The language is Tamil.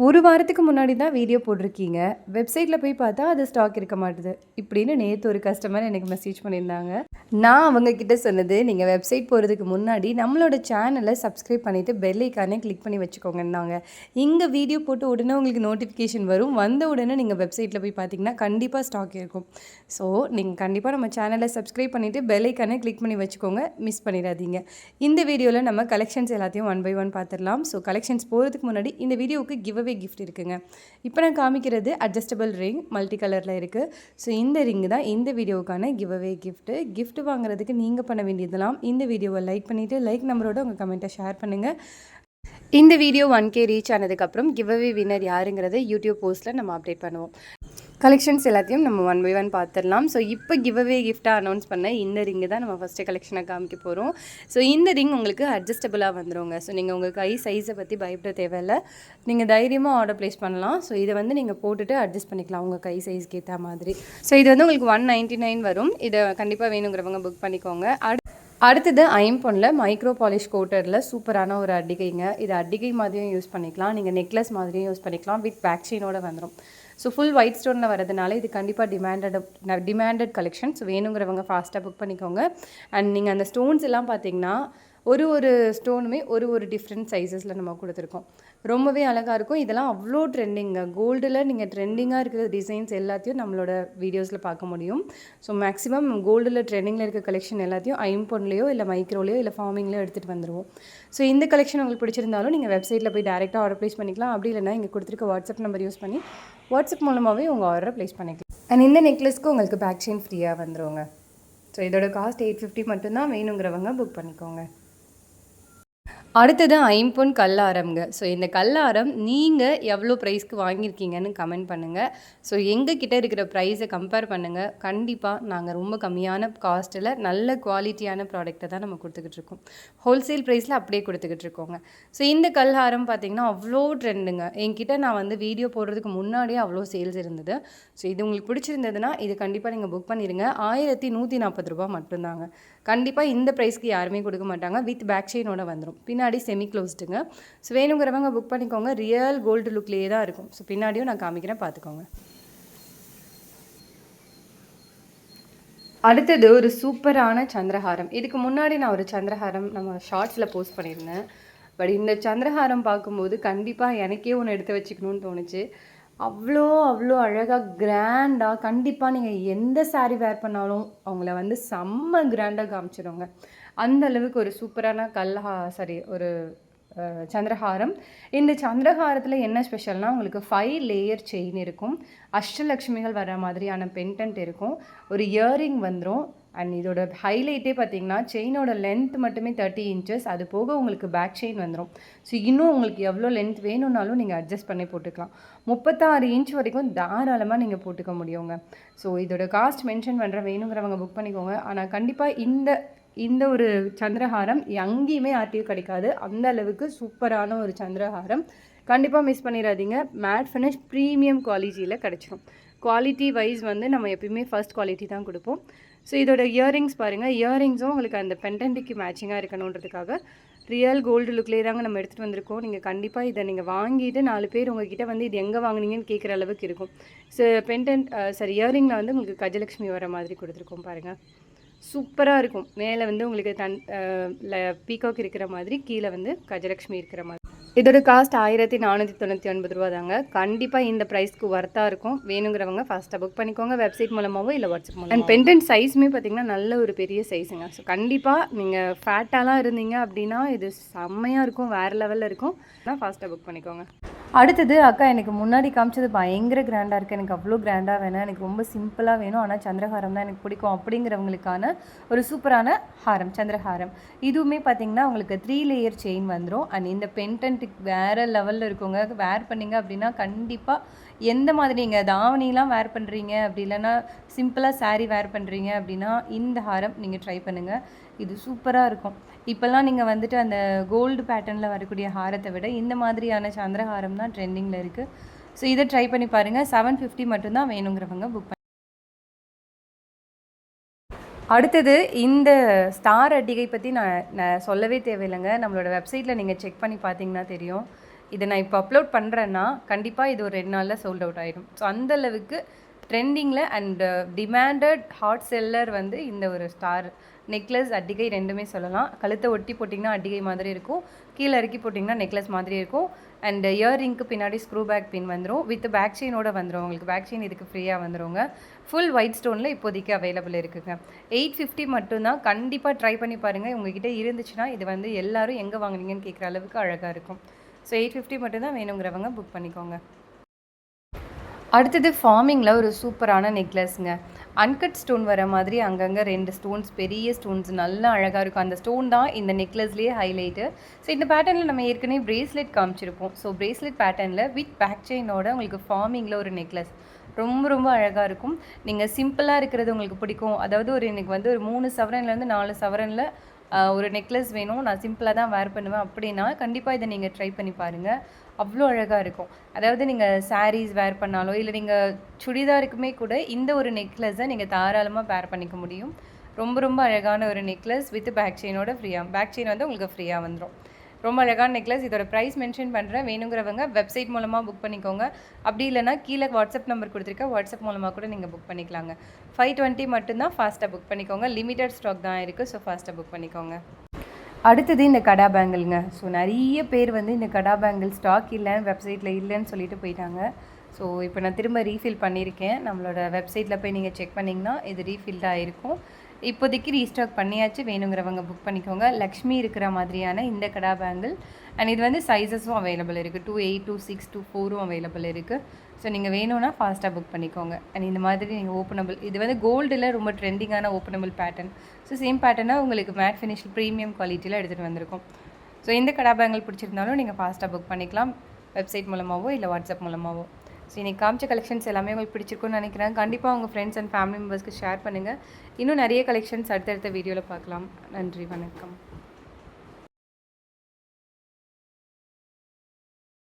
ஒரு வாரத்துக்கு முன்னாடி தான் வீடியோ போட்டிருக்கீங்க. வெப்சைட்டில் போய் பார்த்தா அது ஸ்டாக் இருக்க மாட்டுது. இப்படின்னு நேத்து ஒரு கஸ்டமர் எனக்கு மெசேஜ் பண்ணியிருந்தாங்க. நான் அவங்க கிட்ட சொன்னது, நீங்கள் வெப்சைட் போகிறதுக்கு முன்னாடி நம்மளோட சேனலை சப்ஸ்கிரைப் பண்ணிவிட்டு பெல் ஐக்கானே கிளிக் பண்ணி வச்சுக்கோங்கன்னாங்க. இங்கே வீடியோ போட்டு உடனே உங்களுக்கு நோட்டிஃபிகேஷன் வரும். வந்த உடனே நீங்கள் வெப்சைட்டில் போய் பார்த்தீங்கன்னா கண்டிப்பாக ஸ்டாக் இருக்கும். ஸோ நீங்கள் கண்டிப்பாக நம்ம சேனலை சப்ஸ்கிரைப் பண்ணிவிட்டு பெல் ஐக்கானே கிளிக் பண்ணி வச்சுக்கோங்க. மிஸ் பண்ணிடாதீங்க. இந்த வீடியோவில் நம்ம கலெக்ஷன்ஸ் எல்லாத்தையும் ஒன் பை ஒன் பார்த்துடலாம். ஸோ கலெக்ஷன்ஸ் போகிறதுக்கு முன்னாடி இந்த வீடியோவுக்கு கிவ் கிஃப்ட் இருக்குங்க. இப்போ நான் காமிக்கிறது அட்ஜஸ்டபிள் ரிங் மல்டி கலரில் இருக்குது. ஸோ இந்த ரிங் தான் இந்த வீடியோவுக்கான கிவ்அவே கிஃப்ட் வாங்குறதுக்கு நீங்கள் பண்ண வேண்டியதெல்லாம் இந்த வீடியோவை லைக் பண்ணிவிட்டு லைக் நம்பரோட உங்கள் கமெண்ட்டை ஷேர் பண்ணுங்கள். இந்த வீடியோ 1K ரீச் ஆனதுக்கப்புறம் கிவ்அவே வின்னர் யாருங்கிறத யூடியூப் போஸ்ட்டில் நம்ம அப்டேட் பண்ணுவோம். கலெக்ஷன்ஸ் எல்லாத்தையும் நம்ம ஒன் பை ஒன் பார்த்துடலாம். ஸோ இப்போ கிவ்அவே கிஃப்ட்டாக அனௌன்ஸ் பண்ண இந்த ரிங்கு தான் நம்ம ஃபஸ்ட்டு கலெக்ஷனாக காமிக்க போகிறோம். ஸோ இந்த ரிங் உங்களுக்கு அட்ஜஸ்டபிளாக வந்துடுங்க. ஸோ நீங்கள் உங்கள் கை சைஸை பற்றி பயப்பட தேவையில்லை. நீங்கள் தைரியமாக ஆர்டர் ப்ளேஸ் பண்ணலாம். ஸோ இதை வந்து நீங்கள் போட்டுட்டு அட்ஜஸ்ட் பண்ணிக்கலாம் உங்கள் கை சைஸ்க்கு ஏற்ற மாதிரி. ஸோ இது வந்து உங்களுக்கு 199 வரும். இதை கண்டிப்பாக வேணுங்கிறவங்க புக் பண்ணிக்கோங்க. அடுத்தது ஐம்பொனில் மைக்ரோ பாலிஷ் கோட்டரில் சூப்பரான ஒரு அட்டிகைங்க. இது அட்டிகை மாதிரியும் யூஸ் பண்ணிக்கலாம், நீங்கள் நெக்லஸ் மாதிரியும் யூஸ் பண்ணிக்கலாம். வித் பேக் செயினோட வந்துடும். ஸோ ஃபுல் ஒயிட் ஸ்டோனில் வரதுனால இது கண்டிப்பாக டிமாண்டட் கலெக்ஷன். ஸோ வேணுங்கிறவங்க ஃபாஸ்ட்டாக புக் பண்ணிக்கோங்க. அண்ட் நீங்கள் அந்த ஸ்டோன்ஸ் எல்லாம் பார்த்தீங்கன்னா ஒரு ஸ்டோனுமே ஒரு டிஃப்ரெண்ட் சைஸஸில் நம்ம கொடுத்துருக்கோம். ரொம்பவே அழகாக இருக்கும். இதெல்லாம் அவ்வளோ ட்ரெண்டிங்க. கோல்டில் நீங்கள் ட்ரெண்டிங்காக இருக்கிற டிசைன்ஸ் எல்லாத்தையும் நம்மளோட வீடியோஸில் பார்க்க முடியும். ஸோ மேக்ஸிமம் கோல்டில் ட்ரெண்டிங்கில் இருக்க கலெக்ஷன் எல்லாத்தையும் ஐம்பொன்லேயோ இல்லை மைக்ரோலையோ இல்லை ஃபார்மிங்லேயோ எடுத்துகிட்டு வந்துடுவோம். ஸோ இந்த கலெக்ஷன் உங்களுக்கு பிடிச்சிருந்தாலும் நீங்கள் வெப்சைட்டில் போய் டேரெக்டாக ஆர்டர் ப்ளேஸ் பண்ணிக்கலாம். அப்படி இல்லைனா இங்கே கொடுத்துருக்க வாட்ஸ்அப் நம்பர் யூஸ் பண்ணி வாட்ஸ்அப் மூலமாகவே உங்கள் ஆர்டரை ப்ளேஸ் பண்ணிக்கலாம். அண்ட் இந்த நெக்லஸ்க்கு உங்களுக்கு பேக் செயின் ஃப்ரீயாக வந்துடுங்க. ஸோ இதோட காஸ்ட் 850 மட்டும்தான். வேணுங்கிறவங்க புக் பண்ணிக்கோங்க. அடுத்தது ஐம்பொன் கல்லாரம்ங்க. ஸோ இந்த கல்லாரம் நீங்கள் எவ்வளோ ப்ரைஸ்க்கு வாங்கியிருக்கீங்கன்னு கமெண்ட் பண்ணுங்கள். ஸோ எங்கள் கிட்டே இருக்கிற ப்ரைஸை கம்பேர் பண்ணுங்கள். கண்டிப்பாக நாங்கள் ரொம்ப கம்மியான காஸ்ட்டில் நல்ல குவாலிட்டியான ப்ராடக்ட்டை தான் நம்ம கொடுத்துக்கிட்டு இருக்கோம். ஹோல்சேல் ப்ரைஸில் அப்படியே கொடுத்துக்கிட்டு இருக்கோங்க. ஸோ இந்த கல்ஹாரம் பார்த்திங்கன்னா அவ்வளோ ட்ரெண்டுங்க. என்கிட்ட நான் வந்து வீடியோ போடுறதுக்கு முன்னாடியே அவ்வளோ சேல்ஸ் இருந்தது. ஸோ இது உங்களுக்கு பிடிச்சிருந்ததுன்னா இது கண்டிப்பாக நீங்கள் புக் பண்ணிடுங்க. 1140 ரூபா மட்டும்தாங்க. கண்டிப்பாக இந்த ப்ரைஸ்க்கு யாருமே கொடுக்க மாட்டாங்க. வித் பேக் செயினோட வந்துடும். பின்னாடி செமி க்ளோஸ்டுங்க. ஸோ வேணுங்கிறவங்க புக் பண்ணிக்கோங்க. ரியல் கோல்டு லுக்லேயே தான் இருக்கும். ஸோ பின்னாடியும் நான் காமிக்கிறேன், பார்த்துக்கோங்க. அடுத்தது ஒரு சூப்பரான சந்திரஹாரம். இதுக்கு முன்னாடி நான் ஒரு சந்திரஹாரம் நம்ம ஷார்ட்ஸில் போஸ்ட் பண்ணியிருந்தேன். பட் இந்த சந்திரஹாரம் பார்க்கும்போது கண்டிப்பாக எனக்கே ஒன்று எடுத்து வச்சுக்கணும்னு தோணுச்சு. அவ்வளோ அழகாக கிராண்டாக கண்டிப்பாக நீங்கள் எந்த சாரீ வேர் பண்ணாலும் அவங்கள வந்து செம்ம கிராண்டாக காமிச்சிடுங்க. அந்த அளவுக்கு ஒரு சூப்பரான ஒரு சந்திரஹாரம். இந்த சந்திரஹாரத்தில் என்ன ஸ்பெஷல்னால் உங்களுக்கு 5 லேயர் செயின் இருக்கும். அஷ்டலக்ஷ்மிகள் வர மாதிரியான பென்டென்ட் இருக்கும். ஒரு இயரிங் வந்துடும். அண்ட் இதோட ஹைலைட்டே பார்த்திங்கன்னா செயினோட லென்த் மட்டுமே 30 இன்ச்சஸ். அது போக உங்களுக்கு பேக் செயின் வந்துடும். ஸோ இன்னும் உங்களுக்கு எவ்வளோ லென்த் வேணும்னாலும் நீங்கள் அட்ஜஸ்ட் பண்ணி போட்டுக்கலாம். 36 இன்ச் வரைக்கும் தாராளமாக நீங்கள் போட்டுக்க முடியுங்க. ஸோ இதோட காஸ்ட் மென்ஷன் பண்ணுறேன், வேணுங்கிறவங்க புக் பண்ணிக்கோங்க. ஆனால் கண்டிப்பாக இந்த ஒரு சந்திரஹாரம் எங்கேயுமே ஆர்டியூ கிடைக்காது. அந்த அளவுக்கு சூப்பரான ஒரு சந்திரஹாரம். கண்டிப்பாக மிஸ் பண்ணிடாதீங்க. மேட் ஃபினிஷ் ப்ரீமியம் குவாலிட்டியில் கிடச்சிடும். குவாலிட்டி வைஸ் வந்து நம்ம எப்பயுமே ஃபர்ஸ்ட் குவாலிட்டி தான் கொடுப்போம். ஸோ இதோட இயரிங்ஸ் பாருங்கள். இயரிங்ஸும் உங்களுக்கு அந்த பெண்டன்ட்டுக்கு மேட்சிங்காக இருக்கணுன்றதுக்காக ரியல் கோல்டு லுக்லேயே தாங்க நம்ம எடுத்துகிட்டு வந்திருக்கோம். நீங்கள் கண்டிப்பாக இதை நீங்கள் வாங்கிட்டு 4 பேர் உங்ககிட்ட வந்து இது எங்கே வாங்கினீங்கன்னு கேட்குற அளவுக்கு இருக்கும். ஸோ இயரிங்கில் வந்து உங்களுக்கு கஜலக்ஷ்மி வர மாதிரி கொடுத்துருக்கோம் பாருங்கள். சூப்பராக இருக்கும். மேலே வந்து உங்களுக்கு பீகாக் இருக்கிற மாதிரி, கீழே வந்து கஜலக்ஷ்மி இருக்கிற மாதிரி. இதோட காஸ்ட் 1499 ரூபா தாங்க. கண்டிப்பாக இந்த ப்ரைஸ்க்கு ஒர்த்தாக இருக்கும். வேணுங்கிறவங்க ஃபாஸ்ட்டாக புக் பண்ணிக்கோங்க. வெப்சைட் மூலமாகவோ இல்லை வாட்ஸ்அப் மூலம். அண்ட் பெண்டன்ட் சைஸுமே பார்த்திங்கன்னா நல்ல ஒரு பெரிய சைஸுங்க. ஸோ கண்டிப்பாக நீங்கள் ஃபேட்டாலாம் இருந்தீங்க அப்படின்னா இது செம்மையாக இருக்கும், வேறு லெவலில் இருக்கும். ஆனால் ஃபாஸ்ட்டாக புக் பண்ணிக்கோங்க. அடுத்தது அக்கா எனக்கு முன்னாடி காமிச்சது பயங்கர கிராண்டாக இருக்குது, எனக்கு அவ்வளோ கிராண்டாக வேணாம், எனக்கு ரொம்ப சிம்பிளாக வேணும், ஆனால் சந்திரஹாரம் தான் எனக்கு பிடிக்கும் அப்படிங்கிறவங்களுக்கான ஒரு சூப்பரான ஹாரம் சந்திரஹாரம். இதுவுமே பார்த்திங்கன்னா உங்களுக்கு 3 லேயர் செயின் வந்துடும். அண்ட் இந்த பென்டென்ட்டுக்கு வேறு லெவலில் இருக்குங்க. வேர் பண்ணிங்க அப்படின்னா கண்டிப்பாக எந்த மாதிரி நீங்கள் தாவணிலாம் வேர் பண்ணுறீங்க, அப்படி இல்லைன்னா சிம்பிளாக சாரீ வேர் பண்ணுறீங்க அப்படின்னா இந்த ஹாரம் நீங்கள் ட்ரை பண்ணுங்கள். இது சூப்பராக இருக்கும். இப்போல்லாம் நீங்கள் வந்துட்டு அந்த கோல்டு பேட்டர்னில் வரக்கூடிய ஹாரத்தை விட இந்த மாதிரியான சந்திரஹாரம் தான் ட்ரெண்டிங்கில் இருக்குது. ஸோ இதை ட்ரை பண்ணி பாருங்கள். 750 மட்டும்தான். வேணுங்கிறவங்க புக் பண்ணி. அடுத்தது இந்த ஸ்டார் அட்டிகை பற்றி நான் சொல்லவே தேவையில்லைங்க. நம்மளோட வெப்சைட்டில் நீங்கள் செக் பண்ணி பார்த்தீங்கன்னா தெரியும். இதை நான் இப்போ அப்லோட் பண்ணுறேன்னா கண்டிப்பாக இது ஒரு 2 நாளில் சோல்ட் அவுட் ஆயிடும். ஸோ அந்தளவுக்கு ட்ரெண்டிங்கில் அண்ட் டிமாண்டட் ஹாட் செல்லர் வந்து இந்த ஒரு ஸ்டார் நெக்லஸ், அட்டிகை ரெண்டுமே சொல்லலாம். கழுத்தை ஒட்டி போட்டிங்கன்னா அட்டிகை மாதிரி இருக்கும், கீழே இறக்கி போட்டிங்கன்னா நெக்லஸ் மாதிரி இருக்கும். அண்ட் இயர்ரிங்க்கு பின்னாடி ஸ்க்ரூ பேக் பின் வந்துடும், வித் பேக் செயினோட வந்துடும். உங்களுக்கு பேக் செயின் இதுக்கு ஃப்ரீயாக வந்துடுங்க. ஃபுல் ஒயிட் ஸ்டோனில் இப்போதைக்கு அவைலபிள் இருக்குங்க. 850 மட்டும்தான். கண்டிப்பாக ட்ரை பண்ணி பாருங்கள். உங்ககிட்ட இருந்துச்சுன்னா இது வந்து எல்லோரும் எங்கே வாங்குனீங்கன்னு கேட்குற அளவுக்கு அழகாக இருக்கும். ஸோ 850 மட்டும்தான் வேணுங்கிறவங்க புக் பண்ணிக்கோங்க. அடுத்தது ஃபார்மிங்கில் ஒரு சூப்பரான நெக்லஸ்ங்க. அன்கட் ஸ்டோன் வர மாதிரி அங்கங்கே 2 ஸ்டோன்ஸ், பெரிய ஸ்டோன்ஸ், நல்லா அழகாக இருக்கும். அந்த ஸ்டோன் தான் இந்த நெக்லஸ்லேயே ஹைலைட்டு. ஸோ இந்த பேட்டர்னில் நம்ம ஏற்கனவே பிரேஸ்லெட் காமிச்சிருப்போம். ஸோ பிரேஸ்லெட் பேட்டர்னில் வித் பேக் செயினோட உங்களுக்கு ஃபார்மிங்கில் ஒரு நெக்லஸ் ரொம்ப ரொம்ப அழகாக இருக்கும். நீங்கள் சிம்பிளாக இருக்கிறது உங்களுக்கு பிடிக்கும், அதாவது ஒரு எனக்கு வந்து ஒரு 3 சவரன்லேருந்து 4 சவரனில் ஒரு நெக்லஸ் வேணும், நான் சிம்பிளாக தான் வேர் பண்ணுவேன் அப்படின்னா கண்டிப்பாக இதை நீங்கள் ட்ரை பண்ணி பாருங்கள். அவ்வளோ அழகாக இருக்கும். அதாவது நீங்கள் சாரீஸ் வேர் பண்ணாலோ இல்லை நீங்கள் சுடிதாருக்குமே கூட இந்த ஒரு நெக்லஸை நீங்கள் தாராளமாக வேர் பண்ணிக்க முடியும். ரொம்ப ரொம்ப அழகான ஒரு நெக்லஸ் வித் பேக் செயினோட ஃப்ரீயாக, பேக் செயின் வந்து உங்களுக்கு ஃப்ரீயாக வந்துடும். ரொம்ப அழகான நெக்லஸ். இதோட ப்ரைஸ் மென்ஷன் பண்ணுறேன், வேணுங்கிறவங்க வெப்சைட் மூலமாக புக் பண்ணிக்கோங்க. அப்படி இல்லைனா கீழே வாட்ஸ்அப் நம்பர் கொடுத்துருக்கேன், வாட்ஸ்அப் மூலமாக கூட நீங்கள் புக் பண்ணிக்கலாங்க. 520 மட்டும்தான், ஃபாஸ்ட்டாக புக் பண்ணிக்கோங்க. லிமிட்டட் ஸ்டாக் தான் இருக்குது, ஸோ ஃபாஸ்ட்டாக புக் பண்ணிக்கோங்க. அடுத்தது இந்த கடா பேங்கிள்ங்க. ஸோ நிறைய பேர் வந்து இந்த கடா பேங்கிள் ஸ்டாக் இல்லைன்னு வெப்சைட்டில் இல்லைன்னு சொல்லிட்டு போயிட்டாங்க. ஸோ இப்போ நான் திரும்ப ரீஃபில் பண்ணியிருக்கேன். நம்மளோட வெப்சைட்டில் போய் நீங்கள் செக் பண்ணிங்கன்னா இது ரீஃபில்டாக இருக்கும். இப்போதைக்கு ரீஸ்டாக் பண்ணியாச்சு, வேணுங்கிறவங்க புக் பண்ணிக்கோங்க. லக்ஷ்மி இருக்கிற மாதிரியான இந்த கடா பேங்கிள். அண்ட் இது வந்து சைஸஸும் அவைலபிள் இருக்குது, 2.8, 2.6, 2.4 அவைலபிள் இருக்குது. ஸோ நீங்கள் வேணும்னா ஃபாஸ்ட்டாக புக் பண்ணிக்கோங்க. அண்ட் இந்த மாதிரி நீங்கள் ஓப்பனபிள், இது வந்து கோல்டில் ரொம்ப ட்ரெண்டிங்கான ஓப்பனபிள் பேட்டர்ன். ஸோ சேம் பேட்டர்னாக உங்களுக்கு மேட் ஃபினிஷ் ப்ரீமியம் குவாலிட்டியில் எடுத்துகிட்டு வந்திருக்கும். ஸோ இந்த கடா பேங்கிள் பிடிச்சிருந்தாலும் நீங்கள் ஃபாஸ்ட்டாக புக் பண்ணிக்கலாம், வெப்சைட் மூலமாகவோ இல்லை வாட்ஸ்அப் மூலமாகவோ. ஸோ இன்றைக்கி காமிச்ச கலெக்ஷன்ஸ் எல்லாமே உங்களுக்கு பிடிச்சிருக்குன்னு நினைக்கிறேன். கண்டிப்பாக உங்கள் ஃப்ரெண்ட்ஸ் அண்ட் ஃபேமிலி மெம்பர்ஸ்க்கு ஷேர் பண்ணுங்கள். இன்னும் நிறைய கலெக்ஷன்ஸ் அடுத்தடுத்த வீடியோவில் பார்க்கலாம். நன்றி, வணக்கம்.